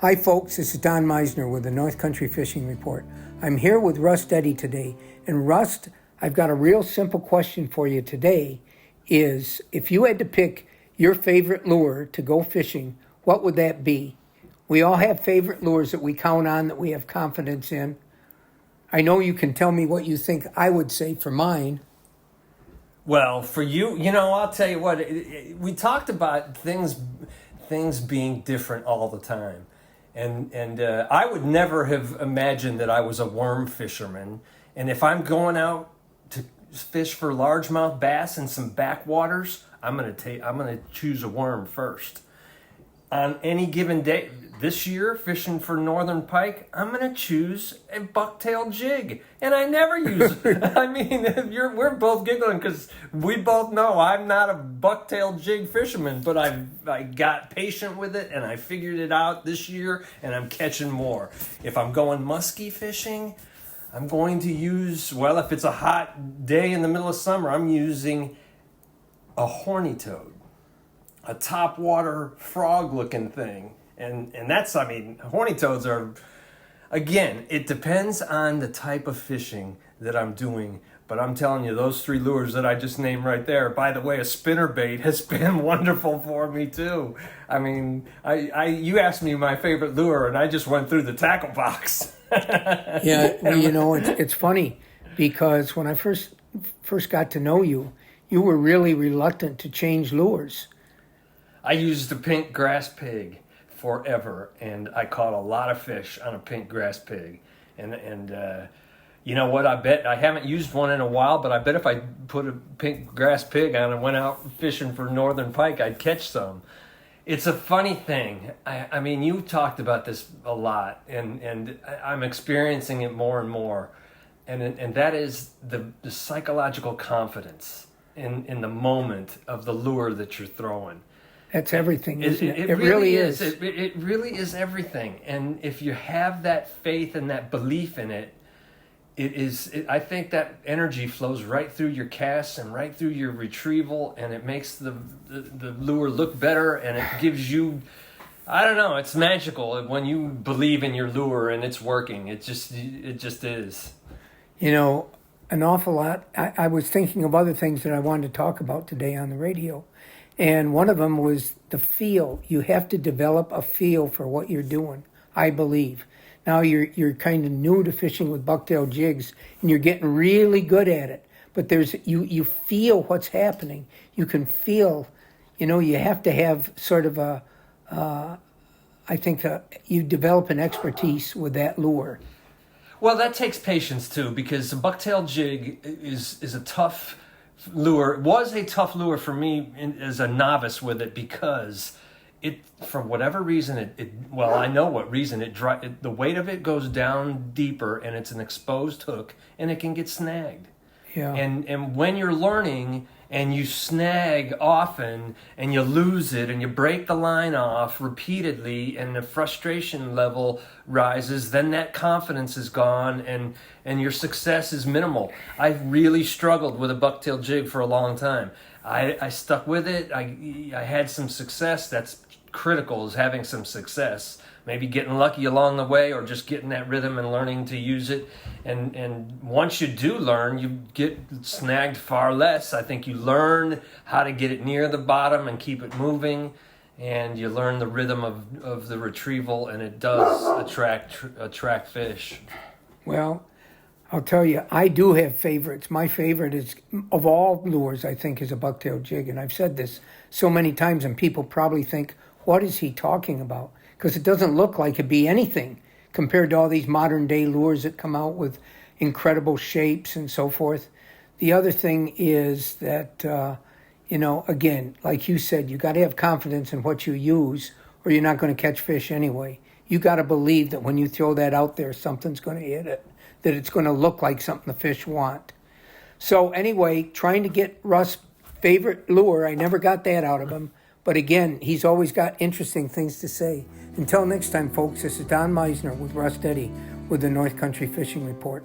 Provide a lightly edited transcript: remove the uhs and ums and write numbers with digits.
Hi folks, this is Don Meissner with the North Country Fishing Report. I'm here with Russ Eddy today. And Russ, I've got a real simple question for you today is if you had to pick your favorite lure to go fishing, what would that be? We all have favorite lures that we count on, that we have confidence in. I know you can tell me what you think I would say for mine. Well, for you, I'll tell you what, we talked about things being different all the time. And I would never have imagined that I was a worm fisherman. And if I'm going out to fish for largemouth bass in some backwaters, I'm gonna choose a worm first. On any given day, this year, fishing for northern pike, I'm gonna choose a bucktail jig, and I never use. I mean, we're both giggling because we both know I'm not a bucktail jig fisherman, but I got patient with it and I figured it out this year, and I'm catching more. If I'm going muskie fishing, I'm going to use, well, if it's a hot day in the middle of summer, I'm using a horny toad, a topwater frog-looking thing. And that's, horny toads are, again, it depends on the type of fishing that I'm doing. But I'm telling you, those three lures that I just named right there, by the way, a spinnerbait has been wonderful for me too. I mean, you asked me my favorite lure and I just went through the tackle box. Yeah, well, it's funny because when I first got to know you, you were really reluctant to change lures. I used the pink grass pig forever, and I caught a lot of fish on a pink grass pig. And you know what? I bet I haven't used one in a while, but I bet if I put a pink grass pig on and went out fishing for northern pike, I'd catch some. It's a funny thing. I mean, you talked about this a lot, and I'm experiencing it more and more. And that is the psychological confidence in the moment of the lure that you're throwing. That's everything, isn't it? It really is. It really is everything. And if you have that faith and that belief in it, I think that energy flows right through your casts and right through your retrieval, and it makes the lure look better, and it gives you, I don't know, it's magical when you believe in your lure and it's working. It just is. An awful lot. I was thinking of other things that I wanted to talk about today on the radio. And one of them was the feel. You have to develop a feel for what you're doing, I believe. Now you're kind of new to fishing with bucktail jigs, and you're getting really good at it. But you feel what's happening. You can feel, you have to have sort of you develop an expertise with that lure. Well, that takes patience too, because a bucktail jig is a tough lure. It was a tough lure for me as a novice with it because it, for whatever reason, I know what reason, the weight of it goes down deeper, and it's an exposed hook, and it can get snagged. Yeah. And when you're learning and you snag often and you lose it and you break the line off repeatedly and the frustration level rises, then that confidence is gone and your success is minimal. I've really struggled with a bucktail jig for a long time. I stuck with it. I had some success. That's critical, is having some success. Maybe getting lucky along the way, or just getting that rhythm and learning to use it. And once you do learn, you get snagged far less. I think you learn how to get it near the bottom and keep it moving, and you learn the rhythm of the retrieval, and it does attract fish. Well, I'll tell you, I do have favorites. My favorite is, of all lures, I think, is a bucktail jig. And I've said this so many times, and people probably think, what is he talking about? Because it doesn't look like it'd be anything compared to all these modern day lures that come out with incredible shapes and so forth. The other thing is that, again, like you said, you got to have confidence in what you use, or you're not going to catch fish anyway. You got to believe that when you throw that out there, something's going to hit it, that it's going to look like something the fish want. So anyway, trying to get Russ' favorite lure, I never got that out of him. But again, he's always got interesting things to say. Until next time, folks, this is Don Meissner with Russ Eddy with the North Country Fishing Report.